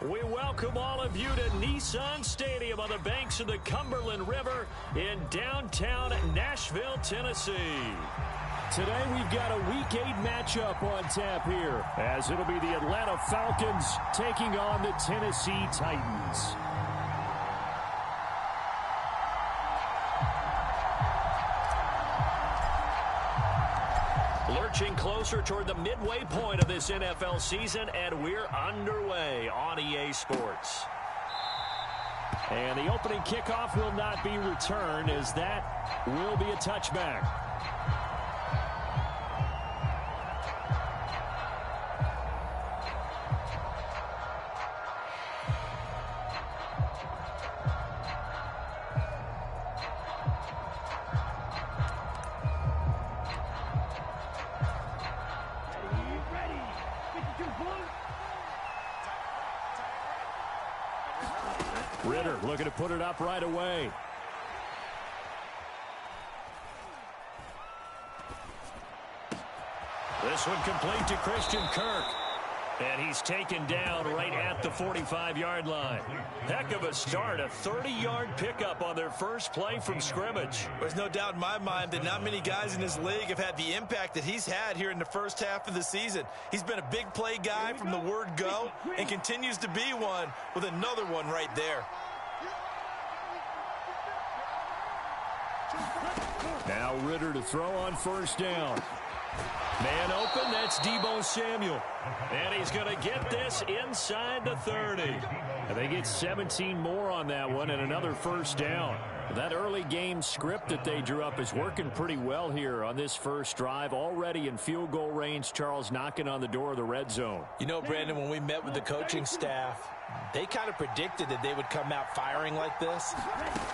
We welcome all of you to Nissan Stadium on the banks of the Cumberland River in downtown Nashville, Tennessee. Today we've got a Week 8 matchup on tap here, as it'll be the Atlanta Falcons taking on the Tennessee Titans. Lurching closer toward the midway point of this NFL season, and we're underway on EA Sports. And the opening kickoff will not be returned, as that will be a touchback. Ridder looking to put it up right away. This one complete to Christian Kirk. And he's taken down right at the 45-yard line. Heck of a start, a 30-yard pickup on their first play from scrimmage. There's no doubt in my mind that not many guys in this league have had the impact that he's had here in the first half of the season. He's been a big play guy from the word go and continues to be one with another one right there. Now Ridder to throw on first down. Man open, that's Deebo Samuel. And he's going to get this inside the 30. And they get 17 more on that one and another first down. That early game script that they drew up is working pretty well here on this first drive. Already in field goal range, Charles knocking on the door of the red zone. You know, Brandon, when we met with the coaching staff, they kind of predicted that they would come out firing like this.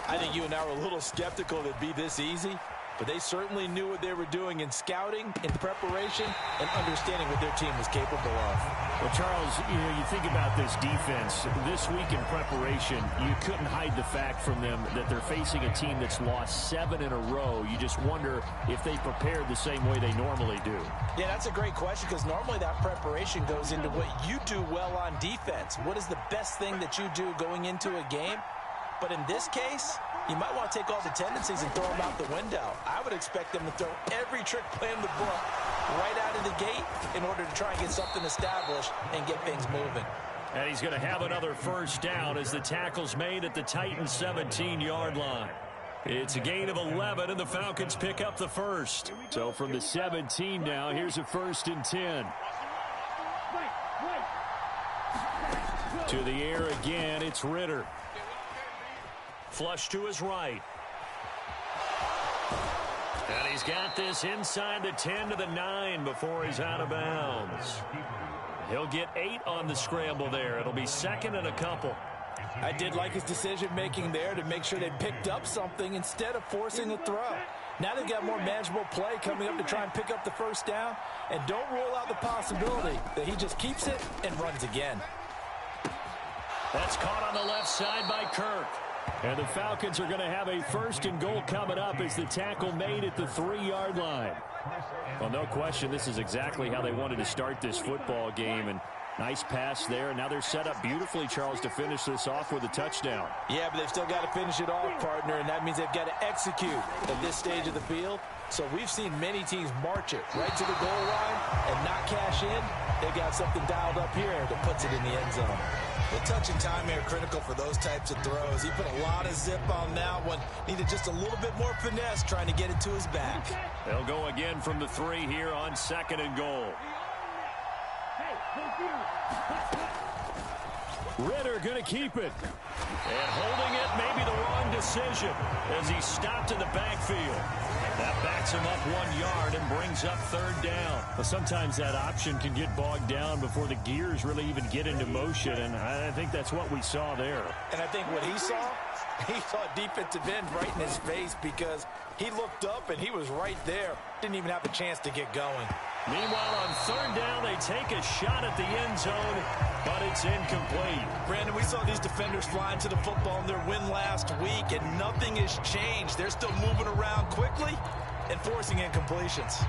I think you and I were a little skeptical that it'd be this easy. But they certainly knew what they were doing in scouting, in preparation, and understanding what their team was capable of. Well, Charles, you think about this defense. This week in preparation, you couldn't hide the fact from them that they're facing a team that's lost 7 in a row. You just wonder if they prepared the same way they normally do. Yeah, that's a great question, because normally that preparation goes into what you do well on defense. What is the best thing that you do going into a game? But in this case, you might want to take all the tendencies and throw them out the window. I would expect them to throw every trick play in the book right out of the gate in order to try and get something established and get things moving. And he's going to have another first down as the tackle's made at the Titans' 17-yard line. It's a gain of 11, and the Falcons pick up the first. So from the 17 now, here's a 1st and 10. To the air again, it's Ridder. Flush to his right. And he's got this inside the 10 to the 9 before he's out of bounds. He'll get 8 on the scramble there. It'll be 2nd and a couple. I did like his decision-making there to make sure they picked up something instead of forcing a throw. Now they've got more manageable play coming up to try and pick up the first down. And don't rule out the possibility that he just keeps it and runs again. That's caught on the left side by Kirk. And the Falcons are going to have a 1st and goal coming up as the tackle made at the 3-yard line. Well, no question, this is exactly how they wanted to start this football game. And nice pass there. And now they're set up beautifully, Charles, to finish this off with a touchdown. Yeah, but they've still got to finish it off, partner, and that means they've got to execute at this stage of the field. So we've seen many teams march it right to the goal line and not cash in. They've got something dialed up here that puts it in the end zone. The touch and time are critical for those types of throws. He put a lot of zip on that one. Needed just a little bit more finesse trying to get it to his back. They'll go again from the 3 here on 2nd and goal. Ridder going to keep it. And holding it may be the wrong decision as he's stopped in the backfield. That backs him up 1 yard and brings up 3rd down. Well, sometimes that option can get bogged down before the gears really even get into motion, and I think that's what we saw there. And I think what he saw a defensive end right in his face because he looked up and he was right there. Didn't even have a chance to get going. Meanwhile, on 3rd down, they take a shot at the end zone, but it's incomplete. Brandon, we saw these defenders flying to the football in their win last week, and nothing has changed. They're still moving around quickly and forcing incompletions.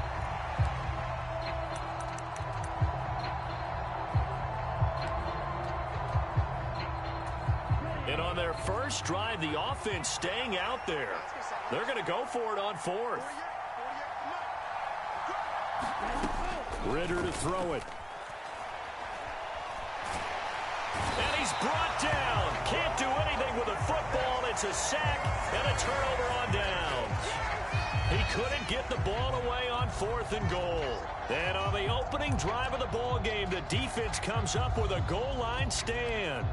first drive, the offense staying out there. They're going to go for it on fourth. Ritter to throw it. And he's brought down. Can't do anything with a football. It's a sack and a turnover on downs. He couldn't get the ball away on 4th and goal. And on the opening drive of the ball game, the defense comes up with a goal line stand.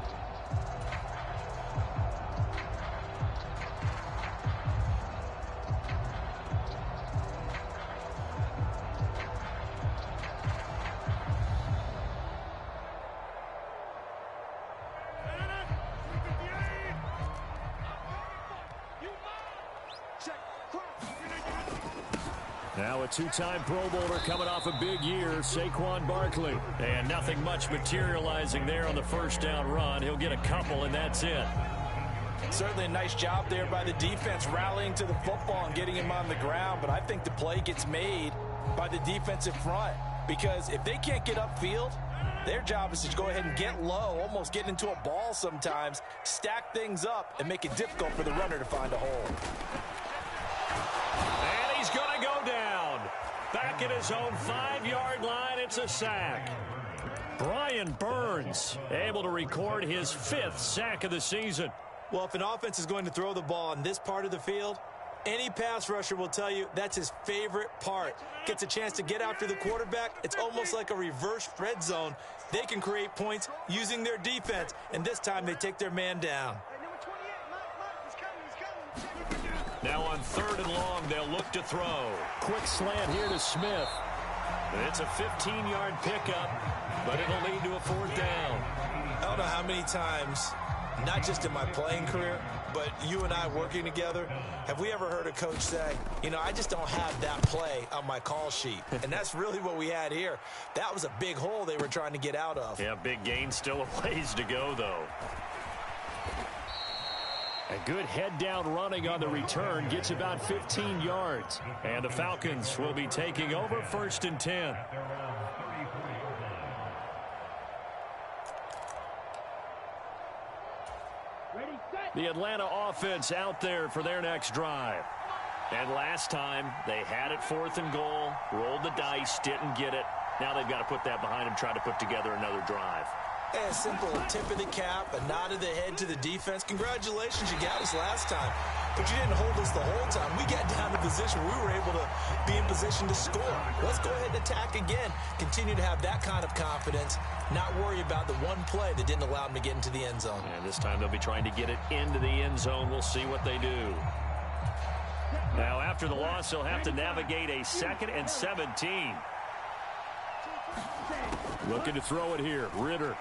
Now a two-time Pro Bowler coming off a big year, Saquon Barkley. And nothing much materializing there on the first down run. He'll get a couple, and that's it. Certainly a nice job there by the defense rallying to the football and getting him on the ground. But I think the play gets made by the defensive front. Because if they can't get upfield, their job is to go ahead and get low, almost get into a ball sometimes, stack things up, and make it difficult for the runner to find a hole. And he's going to go down. Back at his own 5-yard line, it's a sack. Brian Burns able to record his 5th sack of the season. Well, if an offense is going to throw the ball on this part of the field, any pass rusher will tell you that's his favorite part. Gets a chance to get after the quarterback. It's almost like a reverse red zone. They can create points using their defense, and this time they take their man down. Now on 3rd and long, they'll look to throw. Quick slant here to Smith. It's a 15-yard pickup, but it'll lead to a 4th down. I don't know how many times, not just in my playing career, but you and I working together, have we ever heard a coach say, you know, I just don't have that play on my call sheet. And that's really what we had here. That was a big hole they were trying to get out of. Yeah, big gain, still a ways to go, though. A good head-down running on the return gets about 15 yards. And the Falcons will be taking over 1st and 10. The Atlanta offense out there for their next drive. And last time, they had it 4th and goal, rolled the dice, didn't get it. Now they've got to put that behind them, try to put together another drive. A simple tip of the cap, a nod of the head to the defense. Congratulations, you got us last time. But you didn't hold us the whole time. We got down to position where we were able to be in position to score. Let's go ahead and attack again. Continue to have that kind of confidence. Not worry about the one play that didn't allow them to get into the end zone. And this time they'll be trying to get it into the end zone. We'll see what they do. Now after the loss, they'll have to navigate a 2nd and 17. Looking to throw it here. Ritter.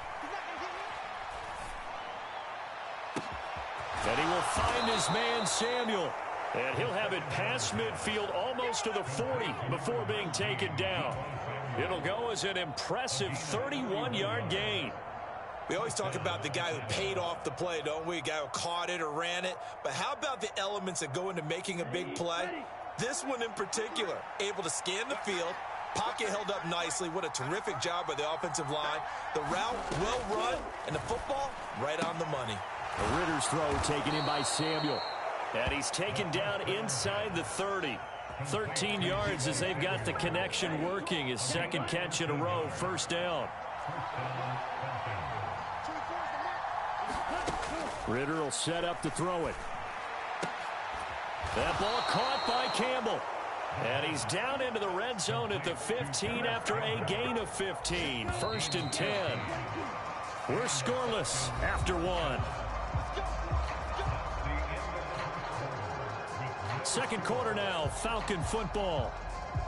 And he will find his man, Samuel. And he'll have it past midfield almost to the 40 before being taken down. It'll go as an impressive 31-yard gain. We always talk about the guy who paid off the play, don't we? A guy who caught it or ran it. But how about the elements that go into making a big play? This one in particular, able to scan the field, pocket held up nicely. What a terrific job by the offensive line. The route, well run, and the football, right on the money. A Ritter's throw taken in by Samuel. And he's taken down inside the 30. 13 yards as they've got the connection working. His 2nd catch in a row, 1st down. Ritter will set up to throw it. That ball caught by Campbell. And he's down into the red zone at the 15 after a gain of 15. 1st and 10. We're scoreless after 1. Second quarter now, Falcon football,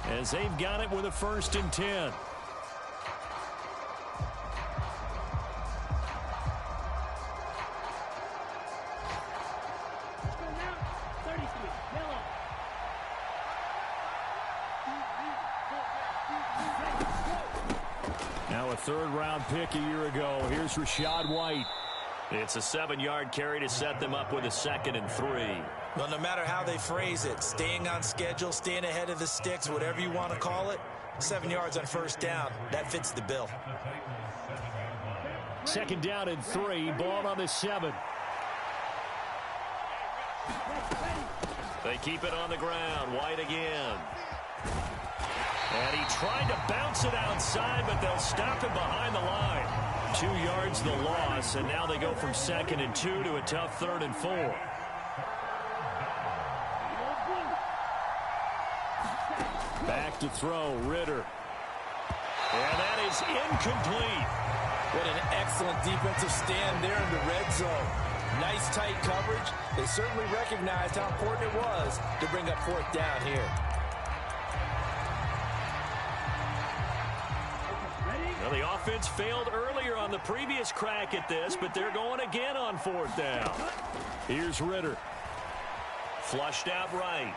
as they've got it with a 1st and 10. Now a 3rd-round pick a year ago. Here's Rachaad White. It's a 7-yard carry to set them up with a 2nd and 3. Well, no matter how they phrase it, staying on schedule, staying ahead of the sticks, whatever you want to call it, 7 yards on 1st down, that fits the bill. 2nd down and 3, ball on the 7. They keep it on the ground. White again. And he tried to bounce it outside, but they'll stop him behind the line. 2 yards the loss, and now they go from 2nd and 2 to a tough 3rd and 4. Back to throw, Ritter. And that is incomplete. What an excellent defensive stand there in the red zone. Nice tight coverage. They certainly recognized how important it was to bring up 4th down here. Well, the offense failed earlier on the previous crack at this, but they're going again on 4th down. Here's Ritter. Flushed out right.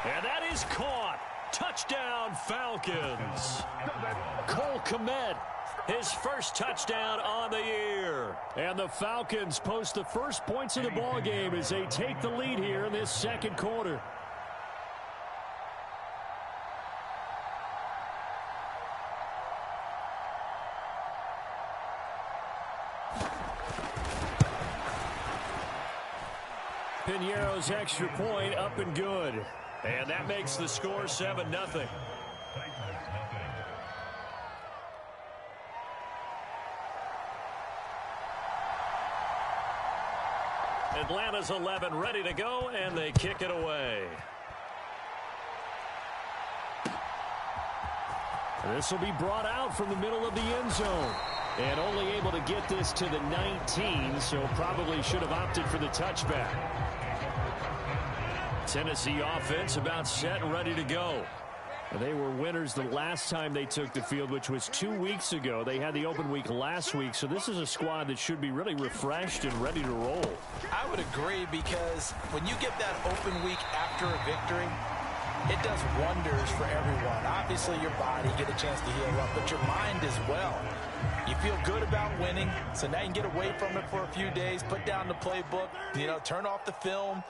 And that is caught. Touchdown, Falcons. Cole Kmet, his first touchdown on the year. And the Falcons post the first points of the ball game as they take the lead here in this 2nd quarter. Piñeiro's extra point up and good. And that makes the score 7-0. Atlanta's 11 ready to go, and they kick it away. This will be brought out from the middle of the end zone. And only able to get this to the 19, so probably should have opted for the touchback. Tennessee offense about set and ready to go. They were winners the last time they took the field, which was 2 weeks ago. They had the open week last week, so this is a squad that should be really refreshed and ready to roll. I would agree, because when you get that open week after a victory, it does wonders for everyone. Obviously, your body get a chance to heal up, but your mind as well. You feel good about winning, so now you can get away from it for a few days, put down the playbook, turn off the film.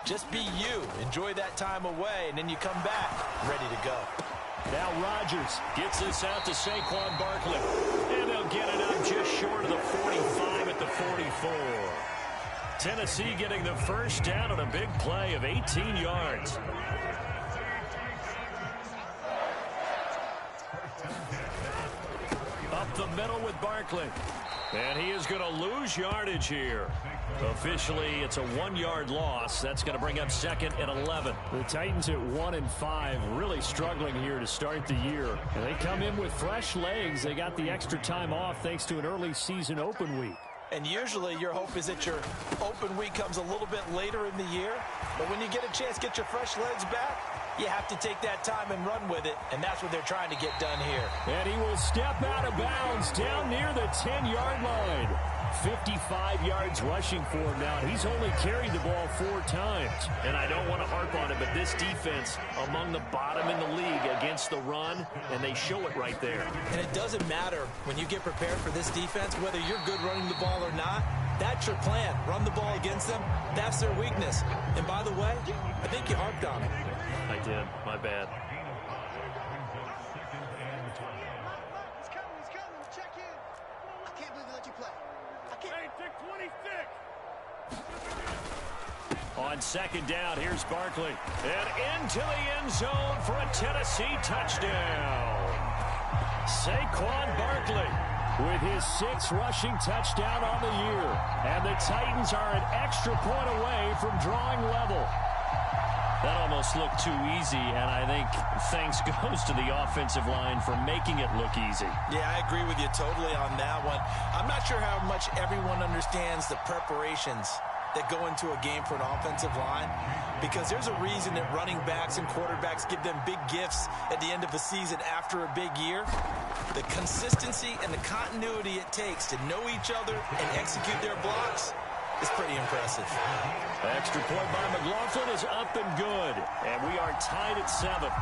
Just be you. Enjoy that time away, and then you come back ready to go. Now Rodgers gets this out to Saquon Barkley. And they'll get it up just short of the 45 at the 44. Tennessee getting the first down on a big play of 18 yards. Up the middle with Barkley. And he is going to lose yardage here. Officially, it's a 1-yard loss. That's going to bring up 2nd and 11. The Titans at 1-5, really struggling here to start the year. And they come in with fresh legs. They got the extra time off thanks to an early season open week. And usually your hope is that your open week comes a little bit later in the year. But when you get a chance to get your fresh legs back, you have to take that time and run with it. And that's what they're trying to get done here. And he will step out of bounds down near the 10-yard line. 55 yards rushing for him now. He's only carried the ball 4 times. And I don't want to harp on it, but this defense among the bottom in the league against the run, and they show it right there. And it doesn't matter when you get prepared for this defense, whether you're good running the ball or not. That's your plan. Run the ball against them. That's their weakness. And by the way, I think you harped on it. I did. My bad. On 2nd down, here's Barkley. And into the end zone for a Tennessee touchdown. Saquon Barkley with his 6th rushing touchdown on the year. And the Titans are an extra point away from drawing level. That almost looked too easy, and I think thanks goes to the offensive line for making it look easy. Yeah, I agree with you totally on that one. I'm not sure how much everyone understands the preparations that go into a game for an offensive line, because there's a reason that running backs and quarterbacks give them big gifts at the end of a season after a big year. The consistency and the continuity it takes to know each other and execute their blocks is pretty impressive. Extra point by McLaughlin is up and good, and we are tied at 7.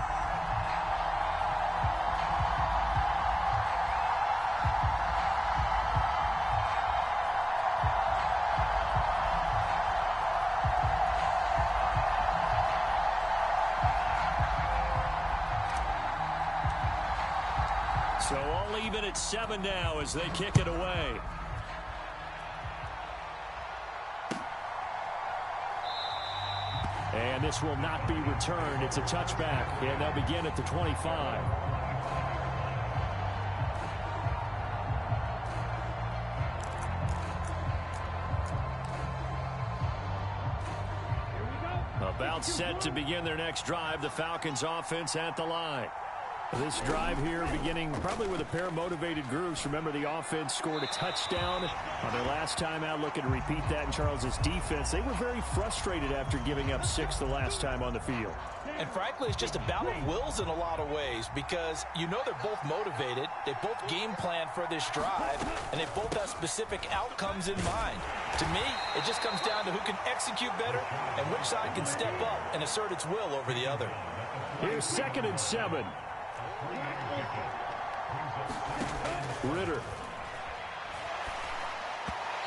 So all even at 7 now as they kick it away. And this will not be returned. It's a touchback, and they'll begin at the 25. About set to begin their next drive, the Falcons offense at the line. This drive here beginning probably with a pair of motivated groups. Remember, the offense scored a touchdown on their last time out. Looking to repeat that in Charles's defense. They were very frustrated after giving up 6 the last time on the field. And frankly, it's just a battle of wills in a lot of ways because you know they're both motivated. They both game plan for this drive, and they both have specific outcomes in mind. To me, it just comes down to who can execute better and which side can step up and assert its will over the other. Here's 2nd and 7. Ridder.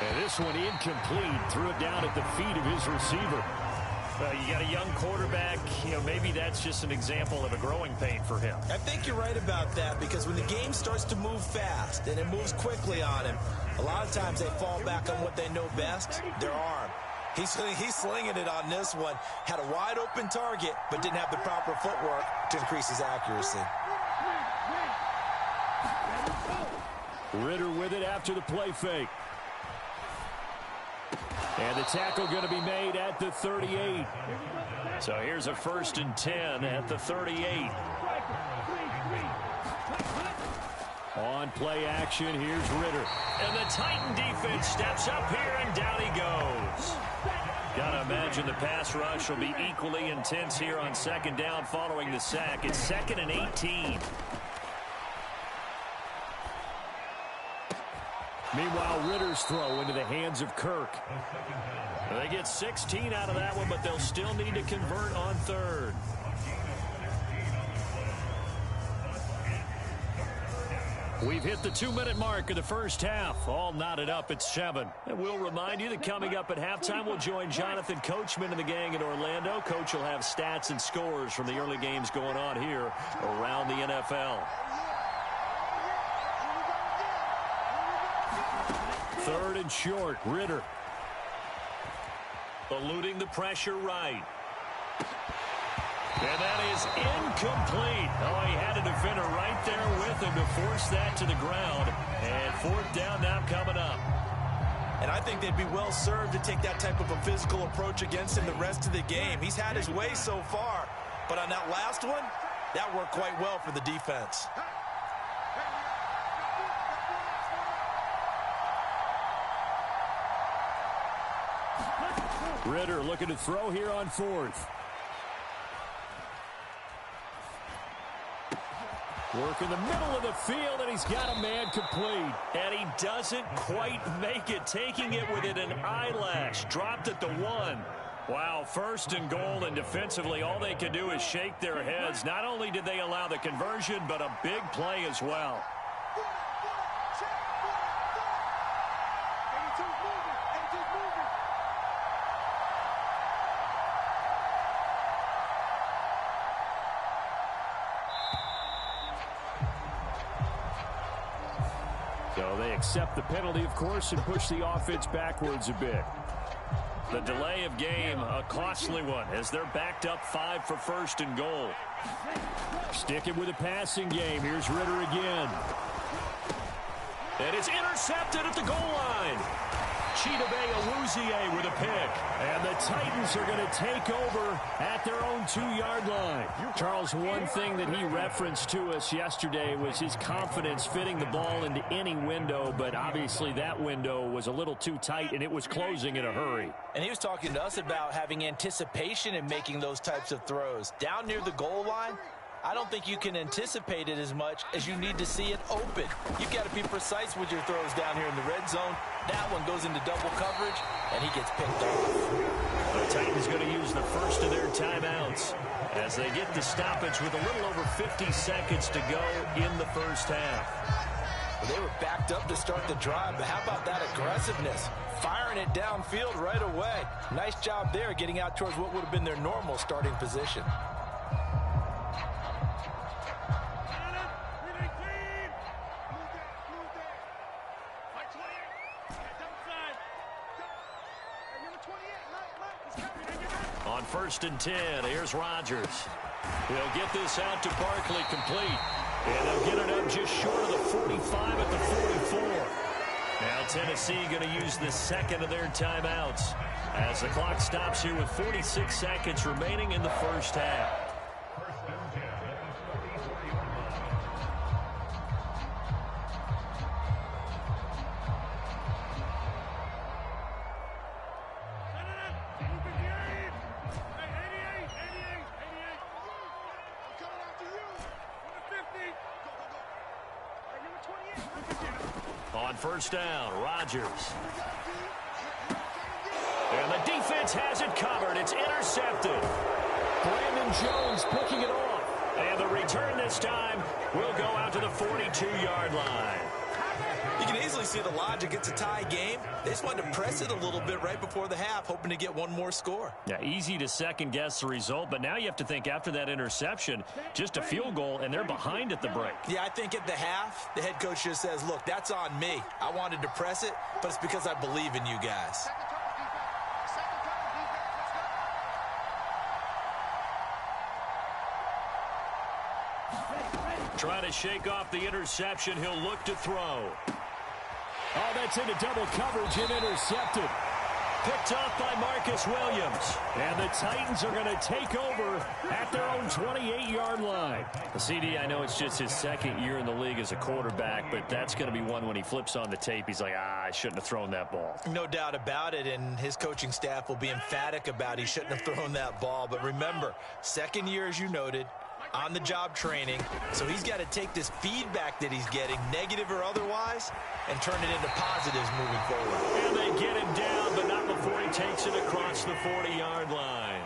And this one incomplete. Threw it down at the feet of his receiver. Well, you got a young quarterback. You know, maybe that's just an example of a growing pain for him. I think you're right about that because when the game starts to move fast and it moves quickly on him, a lot of times they fall back on what they know best, their arm. He's slinging it on this one. Had a wide open target, but didn't have the proper footwork to increase his accuracy. Ridder with it after the play fake. And the tackle going to be made at the 38. So here's a 1st and 10 at the 38. On play action, here's Ridder. And the Titan defense steps up here, and down he goes. Got to imagine the pass rush will be equally intense here on 2nd down following the sack. It's 2nd and 18. Meanwhile, Ridder's throw into the hands of Kirk. They get 16 out of that one, but they'll still need to convert on 3rd. We've hit the 2-minute mark of the first half. All knotted up at 7. And we'll remind you that coming up at halftime, we'll join Jonathan Coachman and the gang in Orlando. Coach will have stats and scores from the early games going on here around the NFL. 3rd and short, Ridder. Eluding the pressure right. And that is incomplete. Oh, he had a defender right there with him to force that to the ground. And 4th down now coming up. And I think they'd be well served to take that type of a physical approach against him the rest of the game. He's had his way so far. But on that last one, that worked quite well for the defense. Ridder looking to throw here on 4th. Work in the middle of the field, and he's got a man complete. And he doesn't quite make it, taking it within an eyelash. Dropped at the 1. Wow, 1st and goal, and defensively, all they can do is shake their heads. Not only did they allow the conversion, but a big play as well. So they accept the penalty, of course, and push the offense backwards a bit. The delay of game, a costly one, as they're backed up 5 for 1st and goal. Sticking with the passing game. Here's Ridder again. And it's intercepted at the goal line. Chidobe Awuzie with a pick. And the Titans are going to take over at their own 2-yard line. Charles, one thing that he referenced to us yesterday was his confidence fitting the ball into any window, but obviously that window was a little too tight, and it was closing in a hurry. And he was talking to us about having anticipation in making those types of throws. Down near the goal line, I don't think you can anticipate it as much as you need to see it open. You've got to be precise with your throws down here in the red zone. That one goes into double coverage, and he gets picked off. The Titans going to use the first of their timeouts as they get the stoppage with a little over 50 seconds to go in the first half. Well, they were backed up to start the drive, but how about that aggressiveness? Firing it downfield right away. Nice job there getting out towards what would have been their normal starting position. On 1st and 10, here's Rodgers. He'll get this out to Barkley complete. And they'll get it up just short of the 45 at the 44. Now Tennessee going to use the second of their timeouts as the clock stops here with 46 seconds remaining in the first half. On 1st down, Rodgers. And the defense has it covered. It's intercepted. Brandon Jones picking it off. And the return this time will go out to the 42-yard line. You can easily see the logic. It's a tie game. They just wanted to press it a little bit right before the half, hoping to get one more score. Yeah, easy to second-guess the result, but now you have to think after that interception, just a field goal, and they're behind at the break. Yeah, I think at the half, the head coach just says, look, that's on me. I wanted to press it, but it's because I believe in you guys. Trying to shake off the interception. He'll look to throw. Oh, that's into double coverage and intercepted. Picked off by Marcus Williams. And the Titans are going to take over at their own 28-yard line. The CD, I know it's just his second year in the league as a quarterback, but that's going to be one when he flips on the tape. He's like, I shouldn't have thrown that ball. No doubt about it, and his coaching staff will be emphatic about he shouldn't have thrown that ball. But remember, second year, as you noted, on-the-job training, so he's got to take this feedback that he's getting, negative or otherwise, and turn it into positives moving forward. And they get him down, but not before he takes it across the 40-yard line.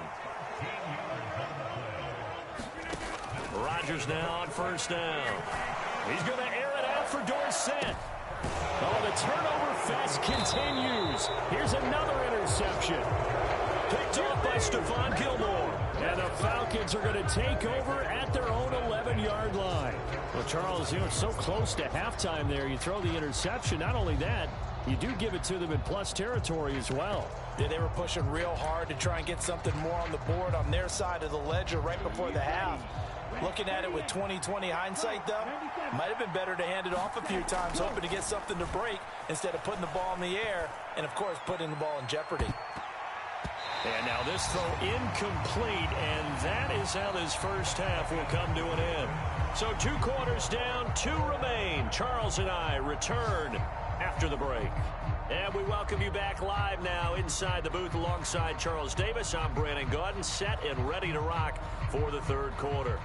Rodgers now on 1st down. He's going to air it out for Dorsett. Oh, the turnover fest continues. Here's another interception. Picked off by Stephon Gilmore. And the Falcons are going to take over at their own 11-yard line. Well, Charles, it's so close to halftime there. You throw the interception. Not only that, you do give it to them in plus territory as well. Yeah, they were pushing real hard to try and get something more on the board on their side of the ledger right before the half. Looking at it with 20/20 hindsight, though, might have been better to hand it off a few times, hoping to get something to break instead of putting the ball in the air and, of course, putting the ball in jeopardy. And now this throw incomplete, and that is how this first half will come to an end. So 2 quarters down, 2 remain. Charles and I return after the break. And we welcome you back live now inside the booth alongside Charles Davis. I'm Brandon Gaudin, set and ready to rock for the third quarter.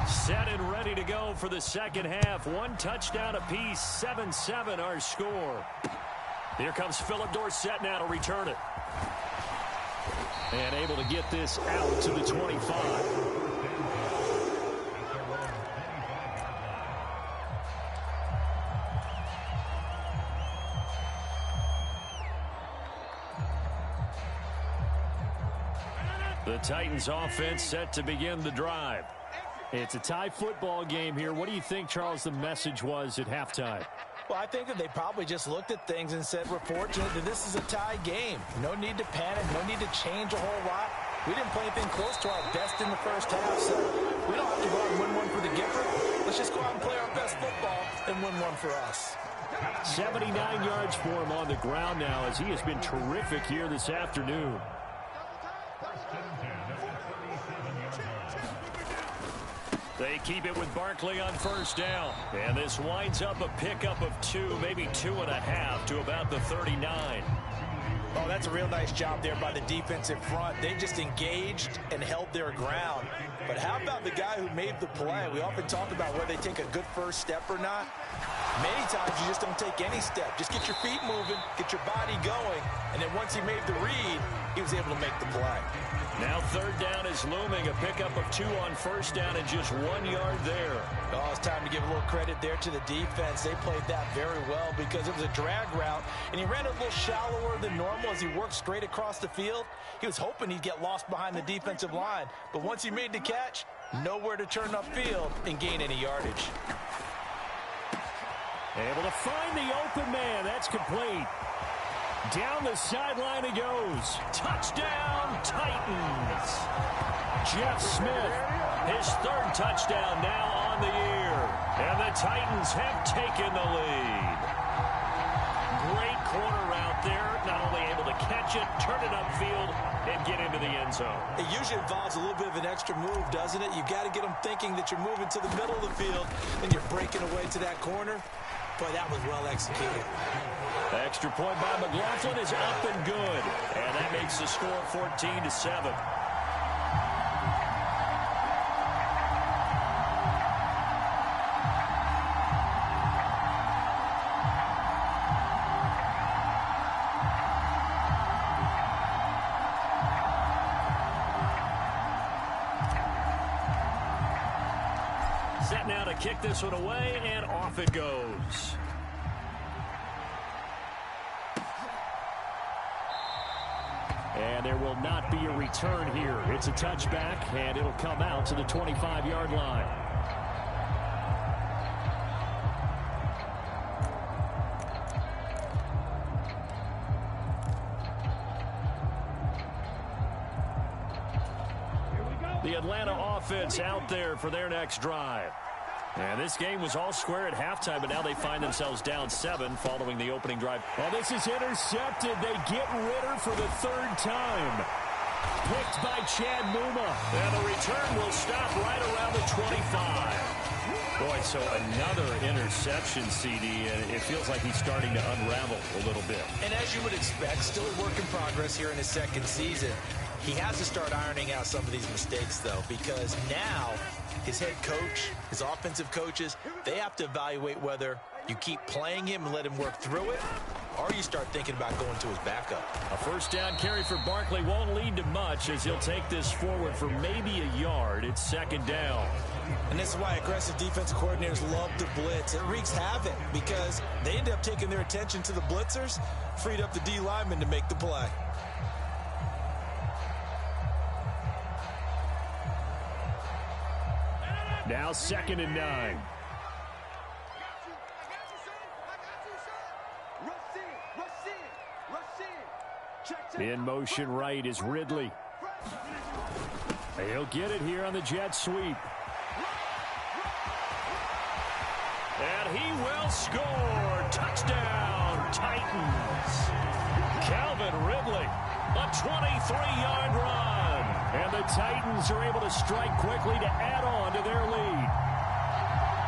Set and ready to go for the second half. 1 touchdown apiece, 7-7 our score. Here comes Philip Dorsett now to return it. And able to get this out to the 25. The Titans offense set to begin the drive. It's a tie football game here. What do you think, Charles, the message was at halftime? Well, I think that they probably just looked at things and said, we're fortunate that this is a tie game. No need to panic. No need to change a whole lot. We didn't play anything close to our best in the first half, so we don't have to go out and win one for the giver. Let's just go out and play our best football and win one for us. 79 yards for him on the ground now as he has been terrific here this afternoon. They keep it with Barkley on 1st down. And this winds up a pickup of 2, maybe 2.5 to about the 39. Oh, that's a real nice job there by the defensive front. They just engaged and held their ground. But how about the guy who made the play? We often talk about whether they take a good first step or not. Many times you just don't take any step. Just get your feet moving, get your body going, and then once he made the read, he was able to make the play. Now third down is looming. A pickup of 2 on first down and just 1 yard there. Oh, it's time to give a little credit there to the defense. They played that very well because it was a drag route, and he ran a little shallower than normal as he worked straight across the field. He was hoping he'd get lost behind the defensive line, but once he made the catch, nowhere to turn upfield and gain any yardage. Able to find the open man. That's complete. Down the sideline he goes. Touchdown, Titans. Jeff Smith, his third touchdown now on the year. And the Titans have taken the lead. Great corner route there. Not only able to catch it, turn it upfield, and get into the end zone. It usually involves a little bit of an extra move, doesn't it? You got to get them thinking that you're moving to the middle of the field, and you're breaking away to that corner. Boy, that was well executed. The extra point by McLaughlin is up and good. And that makes the score 14-7. Set now to kick this one away, and off it goes. And there will not be a return here. It's a touchback, and it'll come out to the 25-yard line. The Atlanta offense out there for their next drive. And this game was all square at halftime, but now they find themselves down 7 following the opening drive. Well, this is intercepted. They get Ritter for the third time. Picked by Chad Muma. And the return will stop right around the 25. Boy, so another interception, CD, and it feels like he's starting to unravel a little bit. And as you would expect, still a work in progress here in his second season. He has to start ironing out some of these mistakes, though, because now his head coach, his offensive coaches, they have to evaluate whether you keep playing him and let him work through it, or you start thinking about going to his backup. A first down carry for Barkley won't lead to much as he'll take this forward for maybe a yard. It's second down. And this is why aggressive defensive coordinators love to blitz. It wreaks havoc because they end up taking their attention to the blitzers, freed up the D lineman to make the play. Now 2nd and 9. In motion right is Ridley. He'll get it here on the jet sweep. And he will score. Touchdown, Titans. Calvin Ridley, a 23-yard run. And the Titans are able to strike quickly to add on to their lead.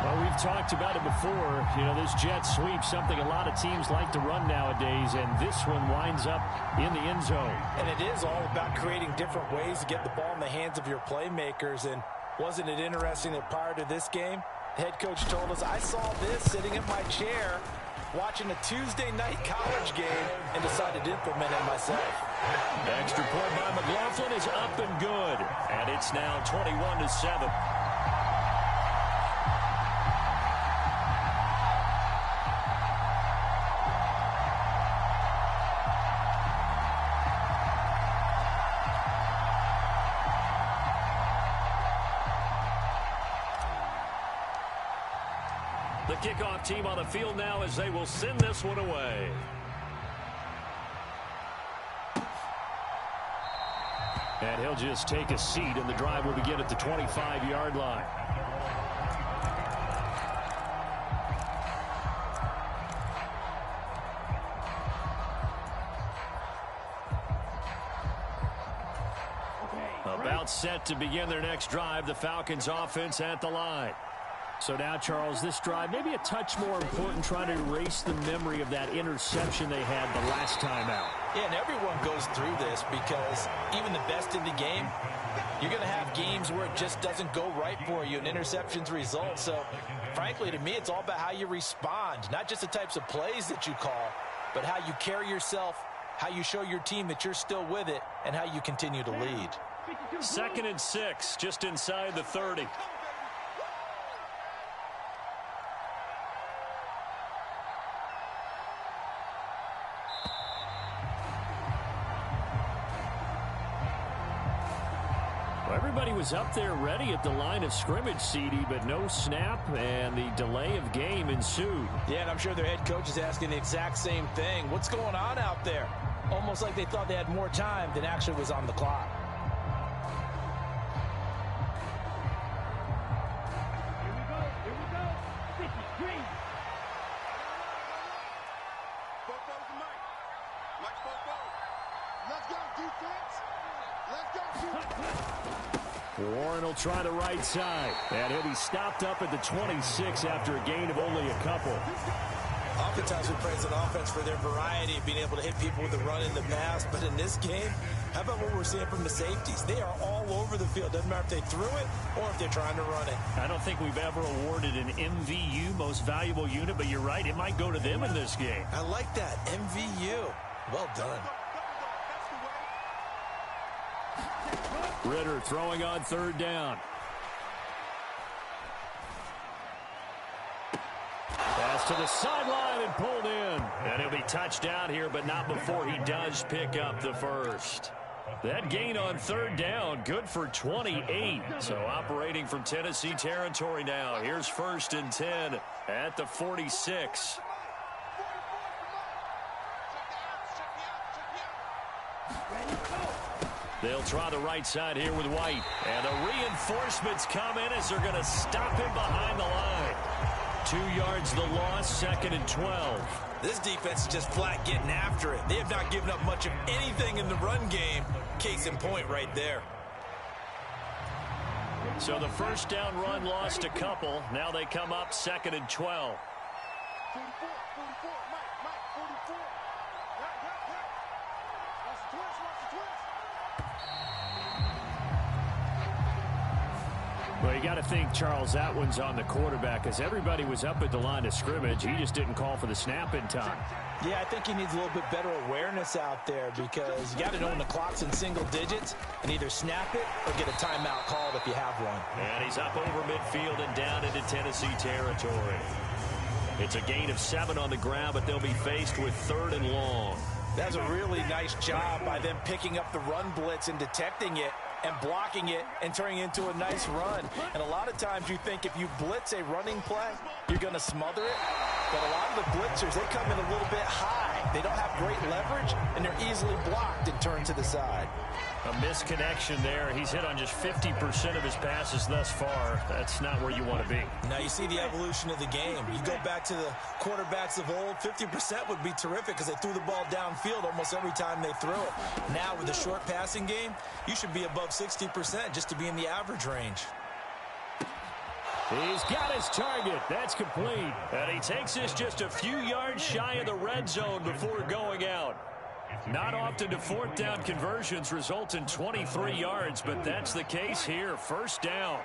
Well, we've talked about it before. You know, this jet sweep, something a lot of teams like to run nowadays, and this one winds up in the end zone. And it is all about creating different ways to get the ball in the hands of your playmakers. And wasn't it interesting that prior to this game, the head coach told us, I saw this sitting in my chair watching a Tuesday night college game and decided to implement it myself. The extra point by McLaughlin is up and good. And it's now 21-7. The kickoff team on the field now as they will send this one away. And he'll just take a seat, and the drive will begin at the 25-yard line. About set to begin their next drive, the Falcons offense at the line. So now, Charles, this drive maybe a touch more important, trying to erase the memory of that interception they had the last time out. Yeah, and everyone goes through this because even the best in the game, you're going to have games where it just doesn't go right for you, and interceptions result. So frankly, to me, it's all about how you respond, not just the types of plays that you call, but how you carry yourself, how you show your team that you're still with it, and how you continue to lead. 2nd and 6, just inside the 30. Everybody was up there ready at the line of scrimmage, CD, but no snap, and the delay of game ensued. Yeah, and I'm sure their head coach is asking the exact same thing. What's going on out there? Almost like they thought they had more time than actually was on the clock. Here we go. 53. Let's go, defense. Let's go, defense. Warren will try the right side, and he'll be stopped up at the 26 after a gain of only a couple. Oftentimes we praise an offense for their variety of being able to hit people with the run in the pass, but in this game, how about what we're seeing from the safeties? They are all over the field. Doesn't matter if they threw it or if they're trying to run it. I don't think we've ever awarded an MVU, most valuable unit, but you're right, it might go to them in this game. I like that, MVU. Well done. Ridder throwing on 3rd down. Pass to the sideline and pulled in. And he'll be touched down here, but not before he does pick up the first. That gain on 3rd down, good for 28. So operating from Tennessee territory now. Here's 1st and 10 at the 46. They'll try the right side here with White. And the reinforcements come in as they're going to stop him behind the line. 2 yards the loss, 2nd and 12. This defense is just flat getting after it. They have not given up much of anything in the run game. Case in point right there. So the 1st down run lost a couple. Now they come up 2nd and 12. 44, Mike, 44. Watch the twist. Well, you got to think, Charles, that one's on the quarterback, as everybody was up at the line of scrimmage. He just didn't call for the snap in time. Yeah, I think he needs a little bit better awareness out there, because you got to know when the clock's in single digits and either snap it or get a timeout called if you have one. And he's up over midfield and down into Tennessee territory. It's a gain of 7 on the ground, but they'll be faced with 3rd and long. That's a really nice job by them picking up the run blitz and detecting it and blocking it and turning it into a nice run. And a lot of times you think if you blitz a running play, you're going to smother it. But a lot of the blitzers, they come in a little bit high. They don't have great leverage, and they're easily blocked and turned to the side. A misconnection there. He's hit on just 50% of his passes thus far. That's not where you want to be. Now you see the evolution of the game. You go back to the quarterbacks of old, 50% would be terrific because they threw the ball downfield almost every time they threw it. Now with the short passing game, you should be above 60% just to be in the average range. He's got his target. That's complete. And he takes this just a few yards shy of the red zone before going out. Not often do 4th down conversions result in 23 yards, but that's the case here. 1st down.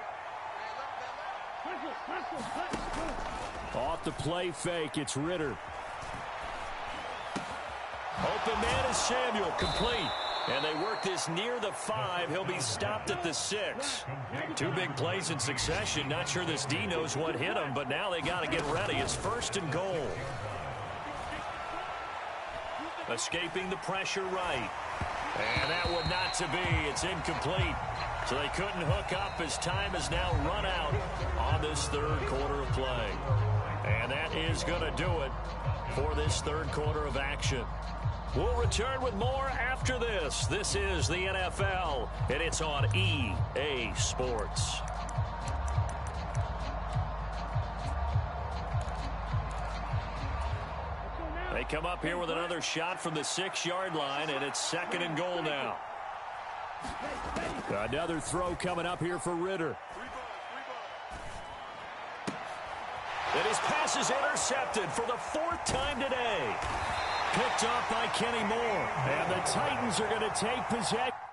Off the play fake, it's Ridder. Open man is Samuel, complete. And they work this near the 5. He'll be stopped at the 6. 2 big plays in succession. Not sure this D knows what hit him, but now they got to get ready. It's 1st and goal. Escaping the pressure right. And that would not to be. It's incomplete. So they couldn't hook up as time has now run out on this 3rd quarter of play. And that is going to do it for this 3rd quarter of action. We'll return with more after this. This is the NFL, and it's on EA Sports. They come up here with another shot from the 6-yard line, and it's 2nd and goal now. Another throw coming up here for Ridder. And his pass is intercepted for the 4th time today. Picked off by Kenny Moore. And the Titans are going to take possession.